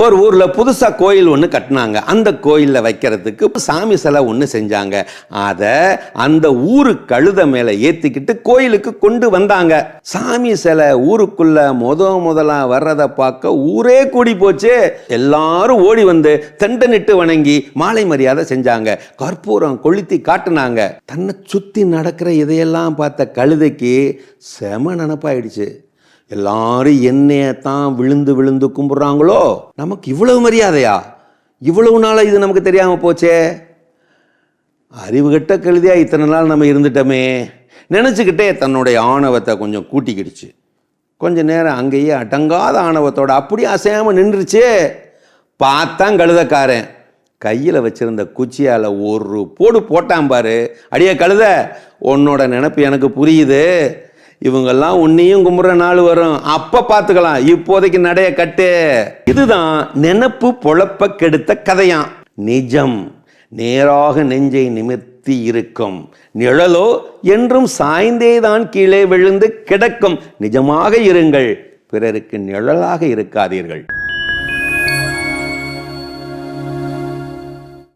ஒரு ஊர்ல புதுசா கோயில் ஒன்று கட்டினாங்க. அந்த கோயில்ல வைக்கிறதுக்கு சாமி சிலை ஒன்று செஞ்சாங்க. அதை அந்த ஊரு கழுத மேல ஏத்திக்கிட்டு கோயிலுக்கு கொண்டு வந்தாங்க. சாமி சிலை ஊருக்குள்ள முதலா வர்றதை பார்க்க ஊரே கூடி போச்சு. எல்லாரும் ஓடி வந்து தெண்டனிட்டு வணங்கி மாலை மரியாதை செஞ்சாங்க. கற்பூரம் கொளுத்தி காட்டுனாங்க. தன்னை சுத்தி நடக்கிற இதையெல்லாம் பார்த்த கழுதைக்கு செம நினப்பாயிடுச்சு. எல்லாரும் என்னையத்தான் விழுந்து விழுந்து கும்பிட்றாங்களோ, நமக்கு இவ்வளவு மரியாதையா? இவ்வளவு நாளா இது நமக்கு தெரியாம போச்சே. அறிவு கெட்ட கழுதியா இத்தனை நாள் நம்ம இருந்துட்டோமே நினைச்சுக்கிட்டே தன்னுடைய ஆணவத்தை கொஞ்சம் கூட்டிக்கிடுச்சு. கொஞ்ச நேரம் அங்கேயே அடங்காத ஆணவத்தோட அப்படியே அசையாம நின்றுச்சு. பார்த்தான் கழுதக்காரன் கையில் வச்சிருந்த குச்சியால் ஒரு போடு போட்டான் பாரு. அடியே கழுத, உன்னோட நினைப்பு எனக்கு புரியுது. இவங்கெல்லாம் உன்னையும் கும்பிட்ற நாள் வரும், அப்ப பார்த்துக்கலாம், இப்போதைக்கு நடைய கட்டு. இதுதான் நினப்பு பொழப்ப கெடுத்த கதையாம். நிஜம் நேராக நெஞ்சை நிமிர்த்தி இருக்கும், நிழலோ என்றும் சாய்ந்தேதான் கீழே விழுந்து கிடக்கும். நிஜமாக இருங்கள், பிறருக்கு நிழலாக இருக்காதீர்கள்.